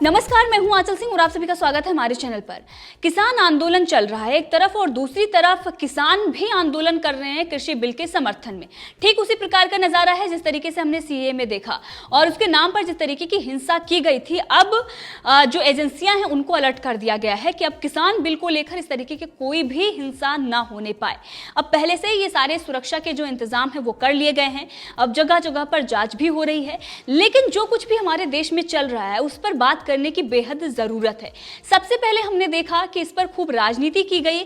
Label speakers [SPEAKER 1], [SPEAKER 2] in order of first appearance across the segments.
[SPEAKER 1] नमस्कार, मैं हूं आंचल सिंह और आप सभी का स्वागत है हमारे चैनल पर। किसान आंदोलन चल रहा है एक तरफ और दूसरी तरफ किसान भी आंदोलन कर रहे हैं कृषि बिल के समर्थन में। ठीक उसी प्रकार का नजारा है जिस तरीके से हमने सीएए में देखा और उसके नाम पर जिस तरीके की हिंसा की गई थी। अब जो एजेंसियां हैं उनको अलर्ट कर दिया गया है कि अब किसान बिल को लेकर इस तरीके की कोई भी हिंसा ना होने पाए। अब पहले से ये सारे सुरक्षा के जो इंतजाम है वो कर लिए गए हैं। अब जगह जगह पर जांच भी हो रही है, लेकिन जो कुछ भी हमारे देश में चल रहा है उस पर बात करने की बेहद जरूरत है। सबसे पहले हमने देखा कि इस पर खूब राजनीति की गई।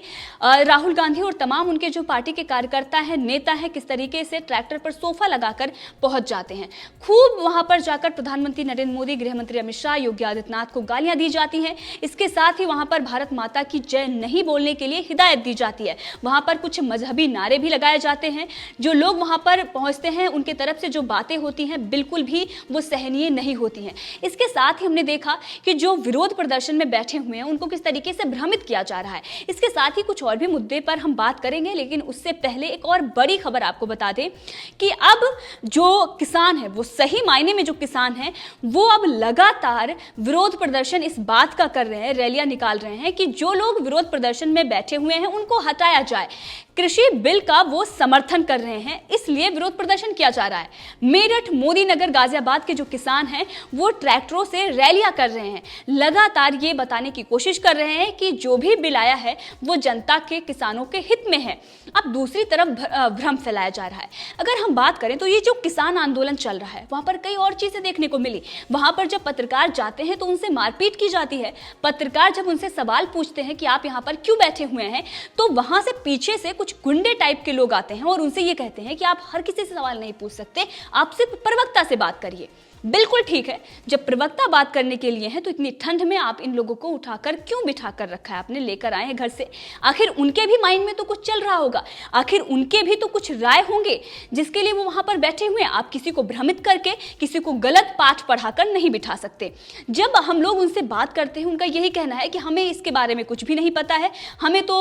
[SPEAKER 1] राहुल गांधी और तमाम उनके जो पार्टी के कार्यकर्ता हैं, नेता हैं, किस तरीके से ट्रैक्टर पर सोफा लगाकर पहुंच जाते हैं। खूब वहां पर जाकर प्रधानमंत्री नरेंद्र मोदी, गृह मंत्री अमित शाह, योगी आदित्यनाथ को गालियां दी जाती हैं। इसके साथ ही वहां पर भारत माता की जय नहीं बोलने के लिए हिदायत दी जाती है। वहां पर कुछ मजहबी नारे भी लगाए जाते हैं। जो लोग वहां पर पहुंचते हैं उनके तरफ से जो बातें होती हैं बिल्कुल भी वो सहनीय नहीं होती हैं। इसके साथ ही हमने देखा कि जो विरोध प्रदर्शन में बैठे हुए हैं उनको किस तरीके से भ्रमित किया जा रहा है। इसके साथ ही कुछ और भी मुद्दे पर हम बात करेंगे, लेकिन उससे पहले एक और बड़ी खबर आपको बता दें कि अब जो किसान है, वो सही मायने में जो किसान है, वो अब लगातार विरोध प्रदर्शन इस बात का कर रहे हैं, रैलियां निकाल रहे हैं कि जो लोग विरोध प्रदर्शन में बैठे हुए हैं उनको हटाया जाए। कृषि बिल का वो समर्थन कर रहे हैं, इसलिए विरोध प्रदर्शन किया जा रहा है। मेरठ, मोदी नगर, गाजियाबाद के जो किसान हैं वो ट्रैक्टरों से रैलियां कर रहे हैं। लगातार ये बताने की कोशिश कर रहे हैं कि जो भी बिल आया है वो जनता के, किसानों के हित में है। अब दूसरी तरफ भ्रम फैलाया जा रहा है। अगर हम बात करें तो ये जो किसान आंदोलन चल रहा है वहां पर कई और चीजें देखने को मिली। वहां पर जब पत्रकार जाते हैं तो उनसे मारपीट की जाती है। पत्रकार जब उनसे सवाल पूछते हैं कि आप यहाँ पर क्यों बैठे हुए हैं, तो वहां से पीछे से कुछ गुंडे टाइप के लोग आते हैं और उनसे ये कहते हैं कि आप हर किसी से सवाल नहीं पूछ सकते, आप सिर्फ प्रवक्ता से बात करिए। बिल्कुल ठीक है, जब प्रवक्ता बात करने के लिए हैं तो इतनी ठंड में आप इन लोगों को उठाकर क्यों बिठा कर रखा है, आपने लेकर आए हैं घर से। आखिर उनके भी माइंड में तो कुछ चल रहा होगा, आखिर उनके भी तो कुछ राय होंगे जिसके लिए वो वहां पर बैठे हुए हैं। आप किसी को भ्रमित करके, किसी को गलत पाठ पढ़ाकर नहीं बिठा सकते। जब हम लोग उनसे बात करते हैं उनका यही कहना है कि हमें इसके बारे में कुछ भी नहीं पता है, हमें तो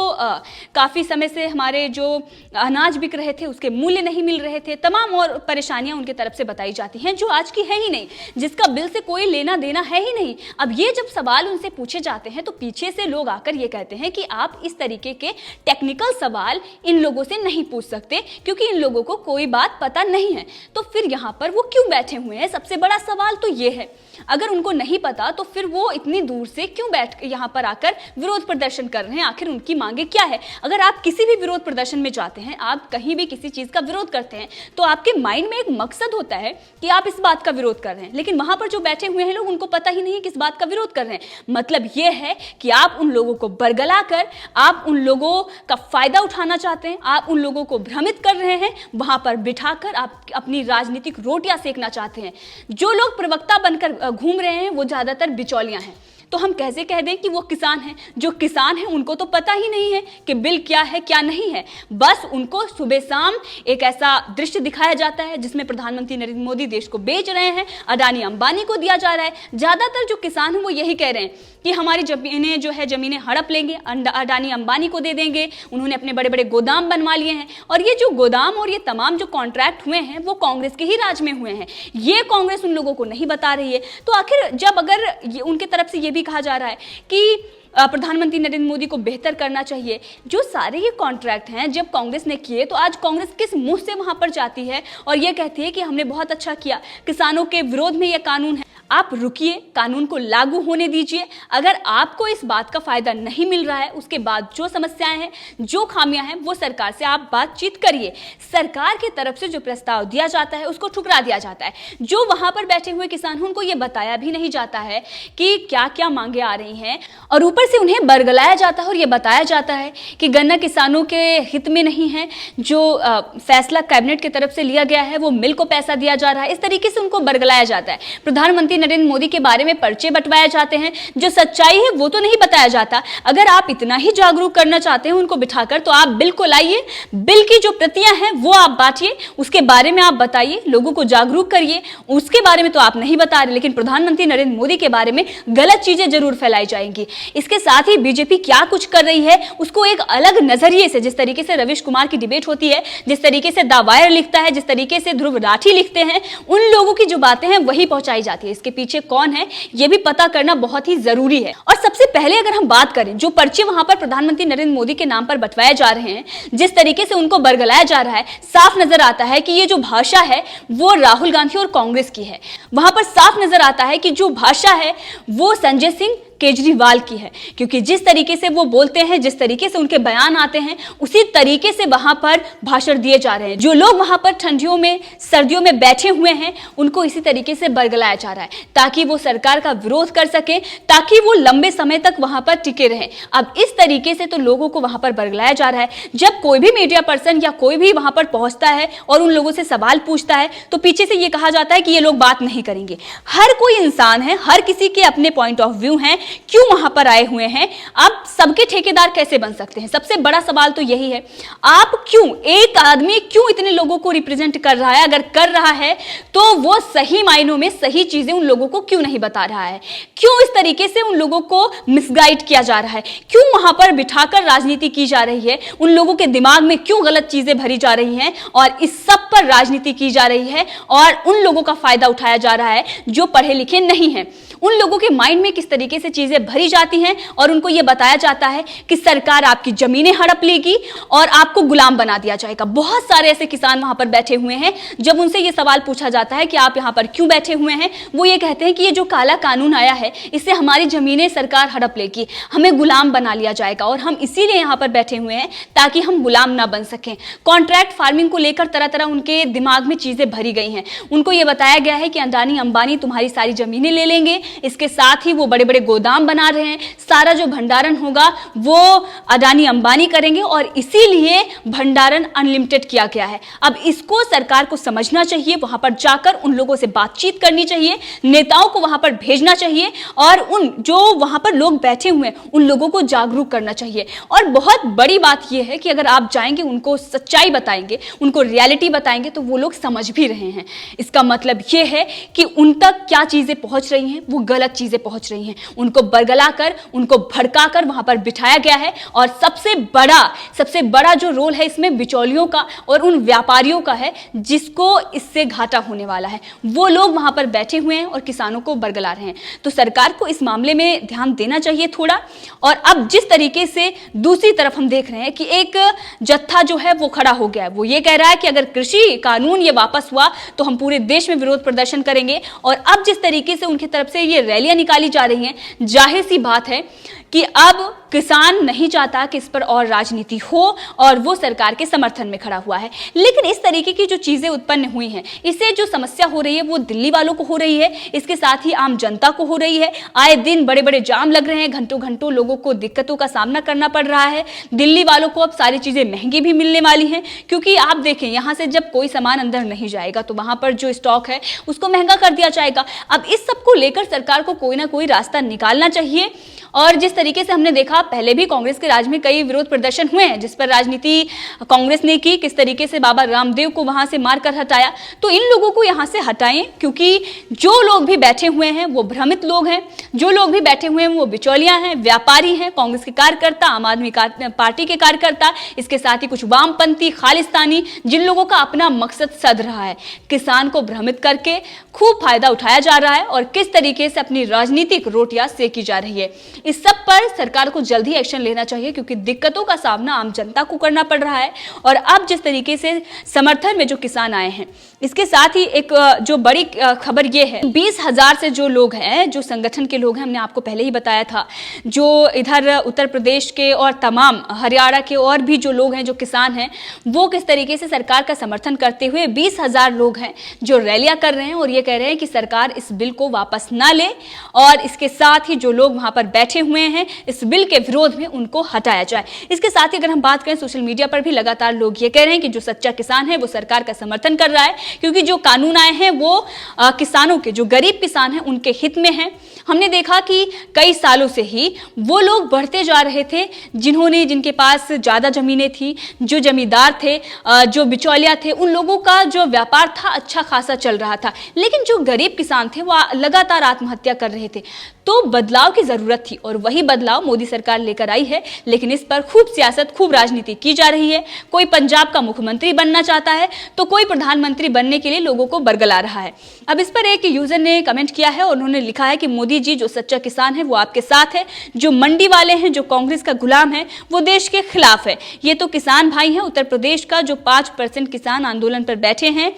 [SPEAKER 1] काफ़ी समय से हमारे जो अनाज बिक रहे थे उसके मूल्य नहीं मिल रहे थे। तमाम और परेशानियां उनके तरफ से बताई जाती हैं जो आज की है ही नहीं, जिसका बिल से कोई लेना देना है ही नहीं। अब ये जब सवाल उनसे पूछे जाते हैं तो पीछे से लोग आकर ये कहते हैं कि आप इस तरीके के टेक्निकल सवाल इन लोगों से नहीं पूछ सकते क्योंकि इन लोगों को कोई बात पता नहीं है। तो फिर यहाँ पर वो क्यों बैठे हुए हैं? सबसे बड़ा सवाल तो ये है, अगर उनको नहीं पता तो फिर वो इतनी दूर से क्यों बैठ यहाँ पर आकर विरोध प्रदर्शन कर रहे हैं? आखिर उनकी मांगे क्या है? अगर आप किसी भी विरोध प्रदर्शन में जाते हैं, आप कहीं भी किसी चीज का विरोध करते हैं, तो आपके माइंड में एक मकसद होता है कि आप इस बात का विरोध कर रहे हैं। लेकिन वहां पर जो बैठे हुए हैं लोग, उनको पता ही नहीं है किस बात का विरोध कर रहे हैं। मतलब यह है कि आप उन लोगों को बरगला कर, आप उन लोगों का फायदा उठाना चाहते हैं, आप उन लोगों को भ्रमित कर रहे हैं, वहां पर बिठाकर आप अपनी राजनीतिक रोटियां सेकना चाहते हैं। जो लोग प्रवक्ता बनकर घूम रहे हैं वो ज्यादातर बिचौलियां हैं। तो हम कैसे कह दें कि वो किसान हैं? जो किसान हैं उनको तो पता ही नहीं है कि बिल क्या है क्या नहीं है। बस उनको सुबह शाम एक ऐसा दृश्य दिखाया जाता है जिसमें प्रधानमंत्री नरेंद्र मोदी देश को बेच रहे हैं, अडानी अंबानी को दिया जा रहा है। ज्यादातर जो किसान हैं वो यही कह रहे हैं कि हमारी जमीनें जो है जमीनें हड़प लेंगे, अडानी अंबानी को दे देंगे। उन्होंने अपने बड़े बड़े गोदाम बनवा लिए हैं और ये जो गोदाम और ये तमाम जो कॉन्ट्रैक्ट हुए हैं वो कांग्रेस के ही राज में हुए हैं। ये कांग्रेस उन लोगों को नहीं बता रही है। तो आखिर जब अगर उनके तरफ से ये भी कहा जा रहा है कि प्रधानमंत्री नरेंद्र मोदी को बेहतर करना चाहिए, जो सारे ये कॉन्ट्रैक्ट हैं जब कांग्रेस ने किए तो आज कांग्रेस किस मुंह से वहां पर जाती है और ये कहती है कि हमने बहुत अच्छा किया, किसानों के विरोध में ये कानून है। आप रुकिए, कानून को लागू होने दीजिए। अगर आपको इस बात का फायदा नहीं मिल रहा है, उसके बाद जो समस्याएं हैं, जो खामियां हैं, वो सरकार से आप बातचीत करिए। सरकार की तरफ से जो प्रस्ताव दिया जाता है उसको ठुकरा दिया जाता है। जो वहां पर बैठे हुए किसान हैं उनको ये बताया भी नहीं जाता है कि क्या क्या मांगे आ रही हैं और ऊपर से उन्हें बरगलाया जाता है और ये बताया जाता है कि गन्ना किसानों के हित में नहीं है। जो फैसला कैबिनेट की तरफ से लिया गया है वो मिल को पैसा दिया जा रहा है। इस तरीके से उनको बरगलाया जाता है। प्रधानमंत्री नरेंद्र मोदी के बारे में पर्चे बंटवाए जाते हैं, जो सच्चाई है वो तो नहीं बताया जाता। अगर आप इतना ही जागरूक करना चाहते हैं उनको बिठाकर, तो आप बिल को लाइए, बिल की जो प्रतियां हैं वो आप बांटिए, उसके बारे में आप बताइए, लोगों को जागरूक करिए। उसके बारे में तो आप नहीं बता रहे, लेकिन प्रधानमंत्री नरेंद्र मोदी के बारे में गलत चीजें जरूर फैलाई जाएंगी। इसके साथ ही बीजेपी क्या कुछ कर रही है उसको एक अलग नजरिए से, जिस तरीके से रवीश कुमार की डिबेट होती है, जिस तरीके से दा वायर लिखता है, जिस तरीके से ध्रुव राठी लिखते हैं, उन लोगों की जो बातें हैं वही पहुंचाई जाती है। इसके पीछे कौन है ये भी पता करना बहुत ही जरूरी है। और सबसे पहले अगर हम बात करें, जो पर्चे वहां पर प्रधानमंत्री नरेंद्र मोदी के नाम पर बंटवाए जा रहे हैं, जिस तरीके से उनको बरगलाया जा रहा है, साफ नजर आता है कि ये जो भाषा है वो राहुल गांधी और कांग्रेस की है। वहां पर साफ नजर आता है कि जो भाषा है वो संजय सिंह केजरीवाल की है, क्योंकि जिस तरीके से वो बोलते हैं, जिस तरीके से उनके बयान आते हैं, उसी तरीके से वहां पर भाषण दिए जा रहे हैं। जो लोग वहां पर ठंडियों में, सर्दियों में बैठे हुए हैं, उनको इसी तरीके से बरगलाया जा रहा है ताकि वो सरकार का विरोध कर सके, ताकि वो लंबे समय तक वहां पर टिके रहे। अब इस तरीके से तो लोगों को वहां पर बरगलाया जा रहा है। जब कोई भी मीडिया पर्सन या कोई भी वहां पर पहुंचता है और उन लोगों से सवाल पूछता है, तो पीछे से ये कहा जाता है कि ये लोग बात नहीं करेंगे। हर कोई इंसान है, हर किसी के अपने पॉइंट ऑफ व्यू हैं, क्यों वहां पर आए हुए हैं। अब सबके ठेकेदार कैसे बन सकते हैं? सबसे बड़ा सवाल तो यही है। आप क्यों, एक आदमी क्यों इतने लोगों को रिप्रेजेंट कर रहा है? अगर कर रहा है तो वो सही मायनों में सही चीजें उन लोगों को क्यों नहीं बता रहा है? क्यों इस तरीके से उन लोगों को मिसगाइड किया जा रहा है? क्यों वहां पर बिठाकर राजनीति की जा रही है? उन लोगों के दिमाग में क्यों गलत चीजें भरी जा रही हैं और इस सब पर राजनीति की जा रही है और उन लोगों का फायदा उठाया जा रहा है जो पढ़े लिखे नहीं हैं? उन लोगों के माइंड में किस तरीके से चीजें भरी जाती हैं और उनको यह बताया जाता है कि सरकार आपकी जमीनें हड़प लेगी और आपको गुलाम बना दिया जाएगा। बहुत सारे ऐसे किसान वहां पर बैठे हुए हैं, जब उनसे यह सवाल पूछा जाता है कि आप यहां पर क्यों बैठे हुए हैं, वो ये कहते हैं कि ये जो काला कानून आया है इससे हमारी जमीनें सरकार हड़प लेगी, हमें गुलाम बना लिया जाएगा और हम इसीलिए यहां पर बैठे हुए हैं ताकि हम गुलाम ना बन सकें। कॉन्ट्रैक्ट फार्मिंग को लेकर तरह तरह उनके दिमाग में चीजें भरी गई हैं। उनको यह बताया गया है कि अडानी अंबानी तुम्हारी सारी जमीनें ले लेंगे, इसके साथ ही वो बड़े बड़े गोदाम बना रहे हैं, सारा जो भंडारण होगा वो अडानी अंबानी करेंगे और इसीलिए भंडारण अनलिमिटेड किया गया है। अब इसको सरकार को समझना चाहिए, वहां पर जाकर उन लोगों से बातचीत करनी चाहिए, नेताओं को वहां पर भेजना चाहिए और उन जो वहां पर लोग बैठे हुए हैं उन लोगों को जागरूक करना चाहिए। और बहुत बड़ी बात यह है कि अगर आप जाएंगे, उनको सच्चाई बताएंगे, उनको रियलिटी बताएंगे, तो वो लोग समझ भी रहे हैं। इसका मतलब यह है कि उन तक क्या चीजें पहुंच रही हैं, वो गलत चीजें पहुंच रही हैं। उनको बरगलाकर, उनको भड़काकर वहां पर बिठाया गया है और सबसे बड़ा जो रोल है इसमें बिचौलियों का और उन व्यापारियों का है जिसको इससे घाटा होने वाला है। वो लोग वहां पर बैठे हुए हैं और किसानों को बरगला रहे हैं। तो सरकार को इस मामले में ध्यान देना चाहिए थोड़ा। और अब जिस तरीके से दूसरी तरफ हम देख रहे हैं कि एक जत्था जो है वो खड़ा हो गया है, वो ये कह रहा है कि अगर कृषि कानून ये वापस हुआ तो हम पूरे देश में विरोध प्रदर्शन करेंगे। और अब जिस तरीके से उनकी तरफ से ये रैलियां निकाली जा रही हैं, जाहिर सी बात है कि अब किसान नहीं चाहता कि इस पर और राजनीति हो और वो सरकार के समर्थन में खड़ा हुआ है। लेकिन इस तरीके की जो चीजें उत्पन्न हुई हैं, इससे जो समस्या हो रही है वो दिल्ली वालों को हो रही है, इसके साथ ही आम जनता को हो रही है। आए दिन बड़े बड़े जाम लग रहे हैं, घंटों घंटों लोगों को दिक्कतों का सामना करना पड़ रहा है। दिल्ली वालों को अब सारी चीजें महंगी भी मिलने वाली हैं, क्योंकि आप देखें यहां से जब कोई सामान अंदर नहीं जाएगा तो वहां पर जो स्टॉक है उसको महंगा कर दिया जाएगा। अब इस सब को लेकर सरकार को कोई ना कोई रास्ता निकालना चाहिए। और जिस तरीके से हमने देखा, पहले भी कांग्रेस के राज में कई विरोध प्रदर्शन हुए हैं जिस पर राजनीति कांग्रेस ने की, किस तरीके से बाबा रामदेव को वहां से मारकर हटाया। तो इन लोगों को यहां से हटाएं, क्योंकि जो लोग भी बैठे हुए हैं वो भ्रमित लोग हैं, जो लोग भी बैठे हुए हैं वो बिचौलियां हैं, व्यापारी हैं, कांग्रेस के कार्यकर्ता, आम आदमी पार्टी के कार्यकर्ता, इसके साथ ही कुछ वामपंथी खालिस्तानी, जिन लोगों का अपना मकसद सध रहा है किसान को भ्रमित करके खूब फायदा उठाया जा रहा है और किस तरीके से अपनी राजनीतिक रोटियां सेकी जा रही है। इस सब पर सरकार को जल्दी एक्शन लेना चाहिए, क्योंकि दिक्कतों का सामना आम जनता को करना पड़ रहा है। और अब जिस तरीके से समर्थन में जो किसान आए हैं, इसके साथ ही एक जो बड़ी खबर ये है, 20,000 से जो लोग हैं, जो संगठन के लोग हैं, हमने आपको पहले ही बताया था, जो इधर उत्तर प्रदेश के और तमाम हरियाणा के और भी जो लोग हैं, जो किसान हैं, वो किस तरीके से सरकार का समर्थन करते हुए 20,000 लोग हैं जो रैलियां कर रहे हैं और ये कह रहे हैं कि सरकार इस बिल को वापस ना ले और इसके साथ ही जो लोग वहां पर बैठे हुए हैं इस बिल के विरोध में उनको हटाया जाए। इसके साथ ही अगर हम बात करें, सोशल मीडिया पर भी लगातार लोग ये कह रहे हैं कि जो सच्चा किसान है वो सरकार का समर्थन कर रहा है, क्योंकि जो कानून आए हैं वो किसानों के, जो गरीब किसान हैं उनके हित में हैं। हमने देखा कि कई सालों से ही वो लोग बढ़ते जा रहे थे जिनके पास ज़्यादा ज़मीनें थी, जो जमींदार थे, जो बिचौलिया थे, उन लोगों का जो व्यापार था अच्छा खासा चल रहा था। लेकिन जो गरीब किसान थे वो लगातार आत्महत्या कर रहे थे। तो बदलाव की ज़रूरत थी और वही बदलाव मोदी सरकार लेकर आई है। लेकिन इस पर खूब सियासत, खूब राजनीति की जा रही है। कोई पंजाब का मुख्यमंत्री बनना चाहता है तो कोई प्रधानमंत्री बनने के लिए लोगों को बरगला रहा है। अब इस पर एक यूजर ने कमेंट किया है और उन्होंने लिखा है कि मोदी जी, जो सच्चा किसान है वो आपके साथ है, जो मंडी वाले हैं, जो कांग्रेस का गुलाम है, वो देश के खिलाफ है। ये तो किसान भाई हैं। उत्तर प्रदेश का जो 5% किसान आंदोलन पर बैठे हैं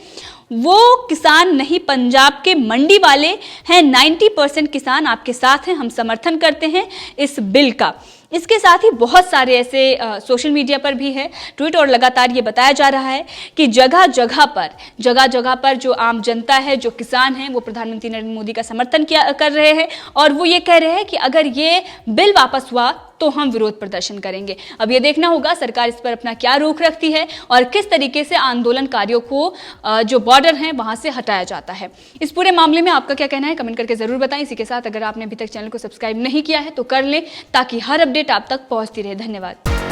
[SPEAKER 1] वो किसान नहीं, पंजाब के मंडी वाले हैं। 90% किसान आपके साथ हैं। हम समर्थन करते हैं इस बिल का। इसके साथ ही बहुत सारे ऐसे सोशल मीडिया पर भी है ट्वीट, और लगातार ये बताया जा रहा है कि जगह जगह पर जो आम जनता है, जो किसान हैं, वो प्रधानमंत्री नरेंद्र मोदी का समर्थन कर रहे हैं और वो ये कह रहे हैं कि अगर ये बिल वापस हुआ तो हम विरोध प्रदर्शन करेंगे। अब ये देखना होगा सरकार इस पर अपना क्या रुख रखती है और किस तरीके से आंदोलनकारियों को जो बॉर्डर हैं वहां से हटाया जाता है। इस पूरे मामले में आपका क्या कहना है, कमेंट करके जरूर बताएं। इसी के साथ अगर आपने अभी तक चैनल को सब्सक्राइब नहीं किया है तो कर लें, ताकि हर अपडेट आप तक पहुंचती रहे। धन्यवाद।